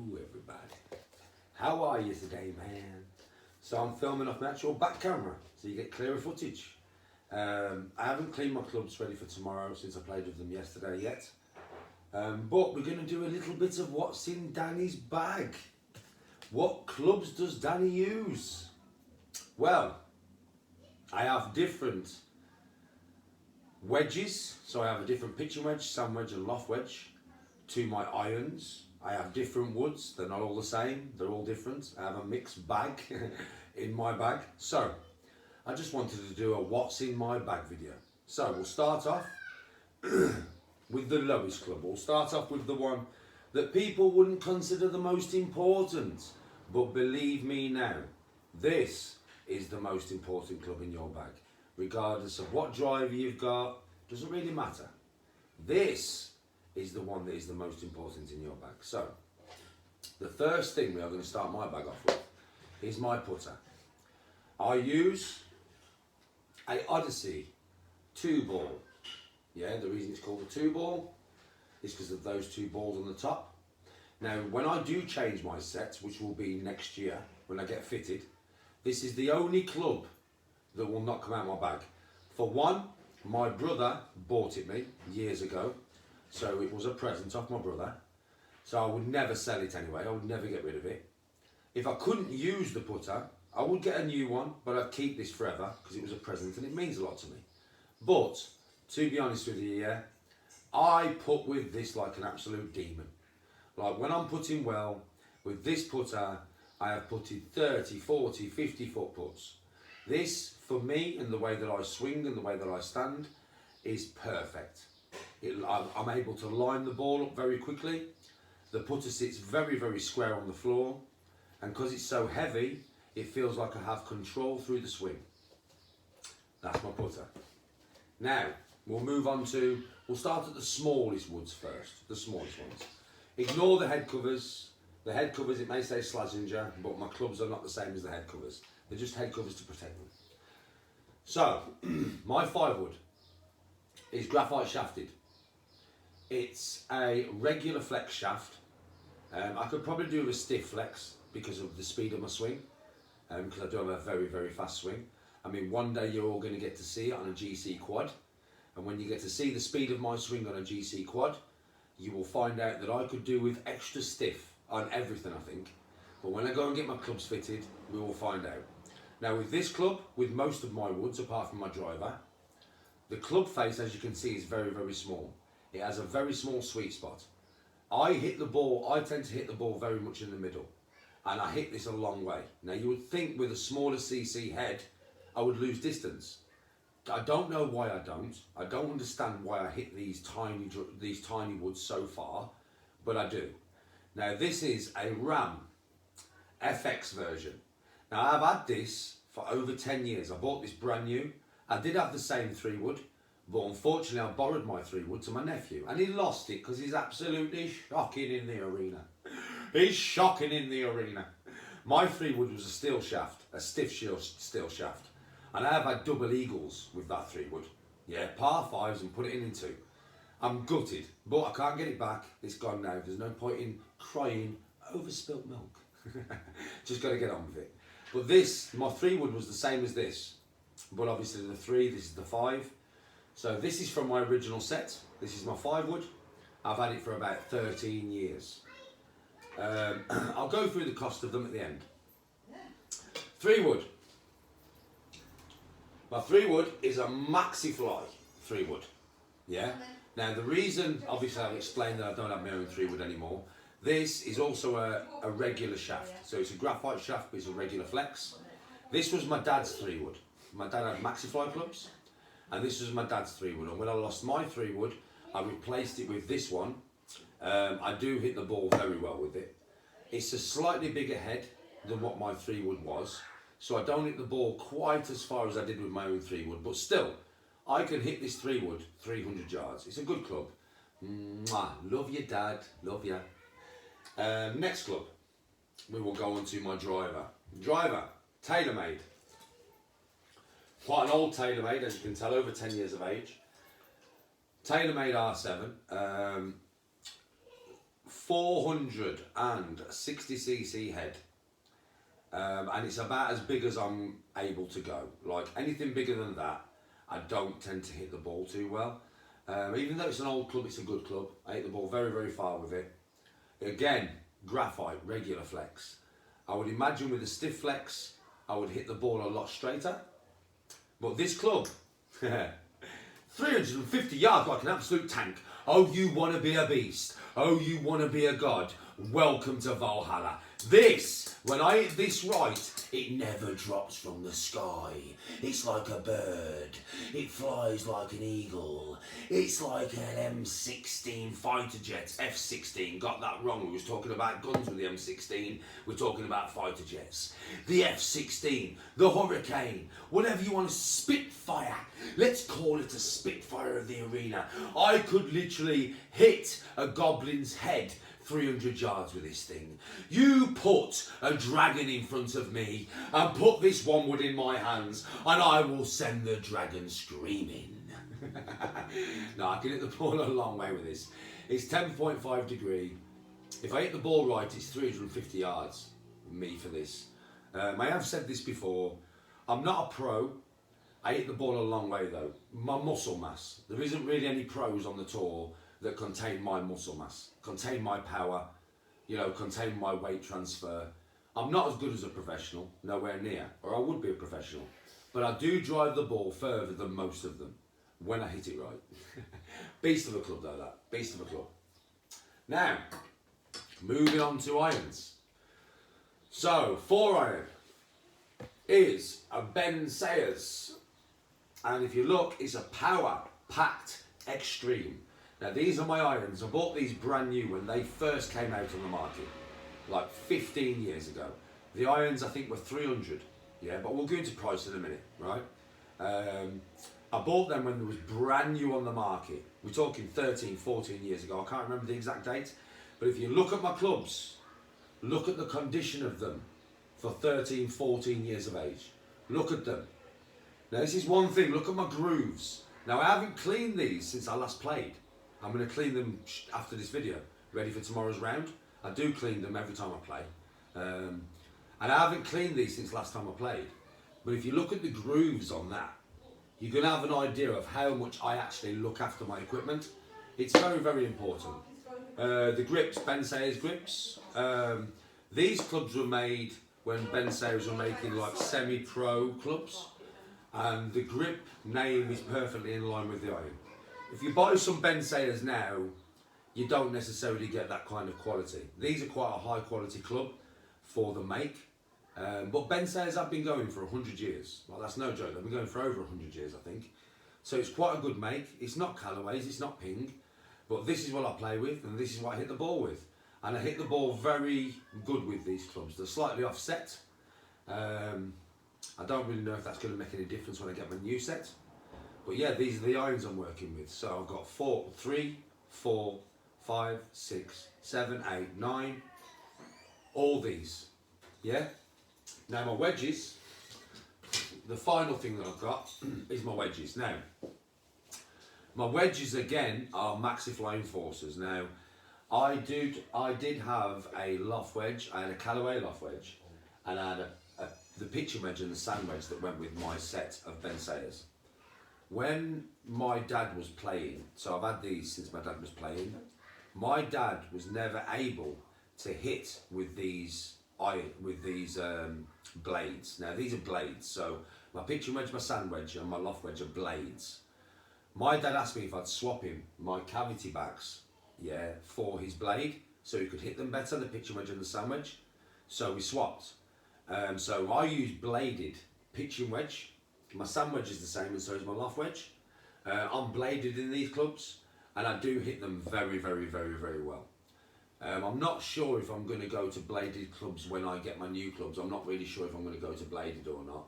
Everybody. How are you today, man? So I'm filming off my actual back camera, so you get clearer footage. I haven't cleaned my clubs ready for tomorrow since I played with them yesterday yet. But we're going to do a little bit of what's in Danny's bag. What clubs does Danny use? Well, I have different wedges. So I have a different pitching wedge, sand wedge and loft wedge. To my irons, I have different woods. They're not all the same. They're all different. I have a mixed bag in my bag. So I just wanted to do a what's in my bag video. So we'll start off with the lowest club. We'll start off with the one that people wouldn't consider the most important. But believe me now, this is the most important club in your bag. Regardless of what driver you've got, doesn't really matter. This is the one that is the most important in your bag. So, the first thing we are going to start my bag off with is my putter. I use a Odyssey 2-ball. Yeah, the reason it's called a 2-ball is because of those two balls on the top. Now, when I do change my sets, which will be next year when I get fitted, this is the only club that will not come out of my bag. For one, my brother bought it me years ago. So it was a present off my brother. So I would never sell it anyway. I would never get rid of it. If I couldn't use the putter, I would get a new one, but I'd keep this forever because it was a present and it means a lot to me. But to be honest with you, yeah, I put with this like an absolute demon. Like when I'm putting well, with this putter, I have putted 30, 40, 50 foot putts. This, for me, and the way that I swing and the way that I stand, is perfect. I'm able to line the ball up very quickly. The putter sits very, very square on the floor. And because it's so heavy, it feels like I have control through the swing. That's my putter. Now, we'll start at the smallest woods first, the smallest ones. Ignore the head covers. The head covers, it may say Slazenger, but my clubs are not the same as the head covers. They're just head covers to protect them. So, my 5-wood is graphite shafted. It's a regular flex shaft. I could probably do a stiff flex because of the speed of my swing, because I do have a very, very fast swing. I mean, one day you're all going to get to see it on a GC quad, and when you get to see the speed of my swing on a GC quad, you will find out that I could do with extra stiff on everything, I think. But when I go and get my clubs fitted, we will find out. Now with this club, with most of my woods, apart from my driver, the club face, as you can see, is very, very small. It has a very small sweet spot. I tend to hit the ball very much in the middle. And I hit this a long way. Now you would think with a smaller CC head, I would lose distance. I don't know why I don't. I don't understand why I hit these tiny woods so far, but I do. Now this is a Ram FX version. Now I've had this for over 10 years. I bought this brand new. I did have the same 3-wood, but unfortunately I borrowed my 3-wood to my nephew and he lost it because he's absolutely shocking in the arena. He's shocking in the arena. My 3-wood was a steel shaft, a stiff steel shaft. And I have had double eagles with that 3-wood. Yeah, par 5s and put it in 2. I'm gutted, but I can't get it back. It's gone now. There's no point in crying over spilt milk. Just got to get on with it. But this, my 3-wood was the same as this. But obviously the 3, this is the 5. So this is from my original set. This is my 5-wood. I've had it for about 13 years. I'll go through the cost of them at the end. 3-wood. My 3-wood is a Maxi-Fly 3-wood. Yeah? Now the reason, obviously I've explained that I don't have my own 3-wood anymore. This is also a regular shaft. So it's a graphite shaft, but it's a regular flex. This was my dad's 3-wood. My dad had Maxi-Fly clubs. And this was my dad's 3-wood. And when I lost my 3-wood, I replaced it with this one. I do hit the ball very well with it. It's a slightly bigger head than what my 3-wood was. So I don't hit the ball quite as far as I did with my own 3-wood. But still, I can hit this 3-wood 300 yards. It's a good club. Mwah. Love you, Dad. Love you. Next club, we will go on to my driver. Driver, TaylorMade. Quite an old TaylorMade, as you can tell, over 10 years of age. TaylorMade R7. 460cc head. And it's about as big as I'm able to go. Like anything bigger than that, I don't tend to hit the ball too well. Even though it's an old club, it's a good club. I hit the ball very, very far with it. Again, graphite, regular flex. I would imagine with a stiff flex, I would hit the ball a lot straighter. But this club, 350 yards like an absolute tank. Oh, you want to be a beast. Oh, you want to be a god. Welcome to Valhalla. This, when I hit this right, it never drops from the sky. It's like a bird. It flies like an eagle. It's like an M16 fighter jet. F-16, got that wrong. We was talking about guns with the M16. We're talking about fighter jets. The F-16, the Hurricane, whatever you want, a Spitfire. Let's call it a Spitfire of the arena. I could literally hit a goblin's head 300 yards with this thing. You put a dragon in front of me and put this one wood in my hands and I will send the dragon screaming. No, I can hit the ball a long way with this. It's 10.5 degree. If I hit the ball right, it's 350 yards. Me for this. I have said this before. I'm not a pro. I hit the ball a long way though. My muscle mass. There isn't really any pros on the tour that contain my muscle mass, contain my power, you know, contain my weight transfer. I'm not as good as a professional, nowhere near, or I would be a professional, but I do drive the ball further than most of them when I hit it right. Beast of a club though, that. Beast of a club. Now, moving on to irons. So, 4-iron is a Ben Sayers, and if you look, it's a power-packed extreme. Now these are my irons. I bought these brand new when they first came out on the market, like 15 years ago. The irons I think were 300, yeah, but we'll go into price in a minute, right? I bought them when they was brand new on the market. We're talking 13, 14 years ago. I can't remember the exact date, but if you look at my clubs, look at the condition of them for 13, 14 years of age. Look at them. Now this is one thing, look at my grooves. Now I haven't cleaned these since I last played. I'm going to clean them after this video, ready for tomorrow's round. I do clean them every time I play. And I haven't cleaned these since last time I played. But if you look at the grooves on that, you're going to have an idea of how much I actually look after my equipment. It's very, very important. The grips, Ben Sayers grips. These clubs were made when Ben Sayers were making like semi-pro clubs. And the grip name is perfectly in line with the iron. If you buy some Ben Sayers now, you don't necessarily get that kind of quality. These are quite a high quality club for the make. But Ben Sayers have been going for 100 years. Well, that's no joke. They've been going for over 100 years, I think. So it's quite a good make. It's not Callaway's, it's not Ping. But this is what I play with and this is what I hit the ball with. And I hit the ball very good with these clubs. They're slightly offset. I don't really know if that's going to make any difference when I get my new set. But yeah, these are the irons I'm working with. So I've got 3, 4, 5, 6, 7, 8, 9. All these. Yeah? Now my wedges, the final thing that I've got is my wedges. Now, my wedges again are Maxifly Enforcers. Now, I did have a loft wedge. I had a Callaway loft wedge. And I had the pitching wedge and the sand wedge that went with my set of Ben Sayers. When my dad was playing, so I've had these since my dad was playing, my dad was never able to hit with these blades. Now these are blades, so my pitching wedge, my sand wedge and my loft wedge are blades. My dad asked me if I'd swap him my cavity backs, yeah, for his blade, so he could hit them better, the pitching wedge and the sand wedge. So we swapped. So I use bladed pitching wedge. My sand wedge is the same and so is my loft wedge. I'm bladed in these clubs and I do hit them very, very, very, very well. I'm not sure if I'm going to go to bladed clubs when I get my new clubs. I'm not really sure if I'm going to go to bladed or not.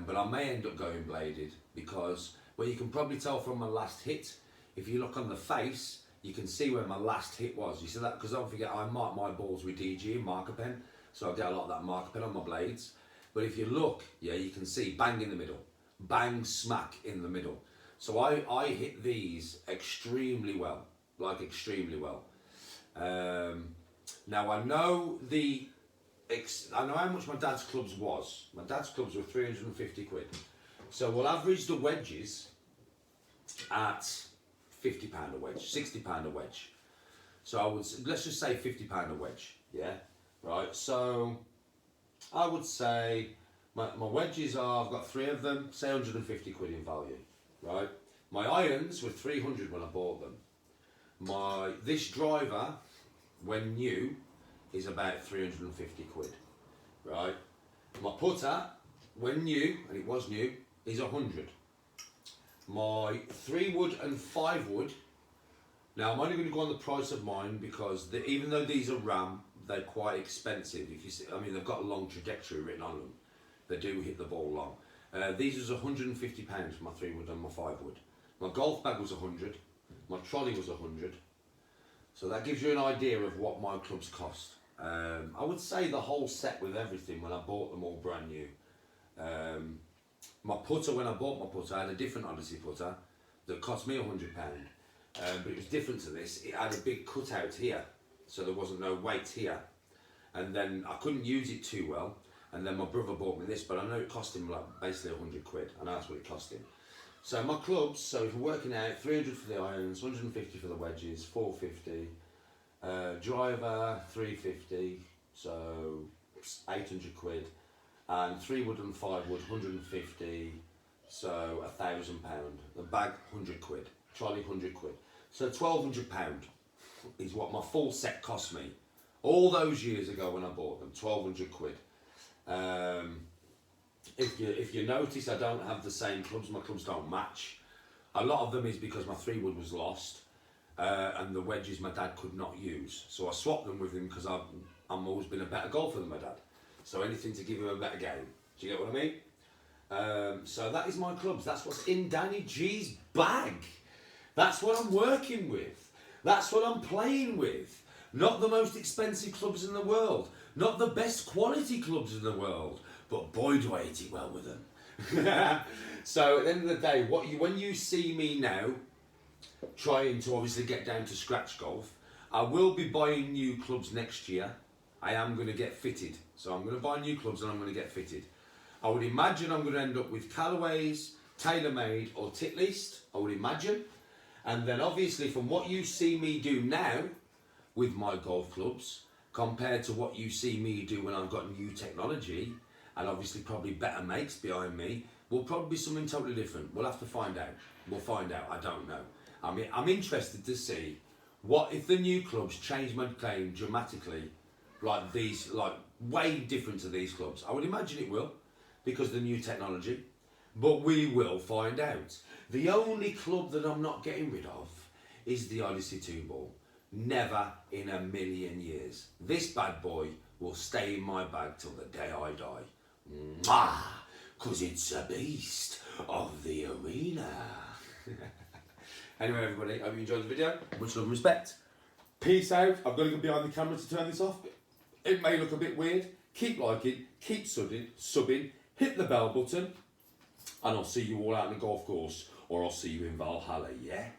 But I may end up going bladed because, well, you can probably tell from my last hit. If you look on the face, you can see where my last hit was. You see that? Because don't forget, I mark my balls with DG and marker pen. So I get a lot of that marker pen on my blades. But if you look, yeah, you can see bang in the middle. Bang smack in the middle. So I hit these extremely well. Like extremely well. Now I know I know how much my dad's clubs was. My dad's clubs were 350 quid. So we'll average the wedges at £50 a wedge, £60 a wedge. So let's just say £50 a wedge, yeah? Right, so I would say my wedges I've got 3 of them, say 150 quid in value, right? My irons were 300 when I bought them. This driver, when new, is about 350 quid, right? My putter, when new, and it was new, is 100. My 3 wood and 5 wood, now I'm only going to go on the price of mine because even though these are RAM, they're quite expensive. If you see, I mean, they've got a long trajectory written on them. They do hit the ball long. These was £150 for my 3 wood and my 5 wood. My golf bag was 100. My trolley was 100. So that gives you an idea of what my clubs cost. I would say the whole set with everything when I bought them all brand new. My putter, when I bought my putter, I had a different Odyssey putter that cost me £100. But it was different to this. It had a big cutout here, so there wasn't no weight here. And then I couldn't use it too well. And then my brother bought me this, but I know it cost him like basically 100 quid. I know that's what it cost him. So my clubs, so if we're working out, 300 for the irons, 150 for the wedges, 450. Driver, 350, so 800 quid. And 3 wood and 5 wood, 150, so £1,000. The bag, 100 quid. Trolley, 100 quid. So £1,200 is what my full set cost me. All those years ago when I bought them, 1,200 quid. If you notice, I don't have the same clubs. My clubs don't match. A lot of them is because my 3 wood was lost, and the wedges my dad could not use. So I swapped them with him because I'm always been a better golfer than my dad. So anything to give him a better game. Do you get what I mean? So that is my clubs. That's what's in Danny G's bag. That's what I'm working with. That's what I'm playing with. Not the most expensive clubs in the world. Not the best quality clubs in the world. But boy, do I hit it well with them. So at the end of the day, when you see me now, trying to obviously get down to scratch golf, I will be buying new clubs next year. I am going to get fitted. So I'm going to buy new clubs and I'm going to get fitted. I would imagine I'm going to end up with Callaway's, TaylorMade or Titleist, I would imagine. And then obviously from what you see me do now with my golf clubs, compared to what you see me do when I've got new technology, and obviously probably better mates behind me, will probably be something totally different. We'll have to find out. We'll find out, I don't know. I mean, I'm interested to see what if the new clubs change my game dramatically, like these, like way different to these clubs. I would imagine it will, because of the new technology, but we will find out. The only club that I'm not getting rid of is the Odyssey 2 ball. Never in a million years. This bad boy will stay in my bag till the day I die. Mwah! 'Cause it's a beast of the arena. Anyway, everybody, hope you enjoyed the video. Much love and respect. Peace out. I've got to go behind the camera to turn this off. It may look a bit weird. Keep liking, keep subbing, hit the bell button, and I'll see you all out on the golf course, or I'll see you in Valhalla, yeah?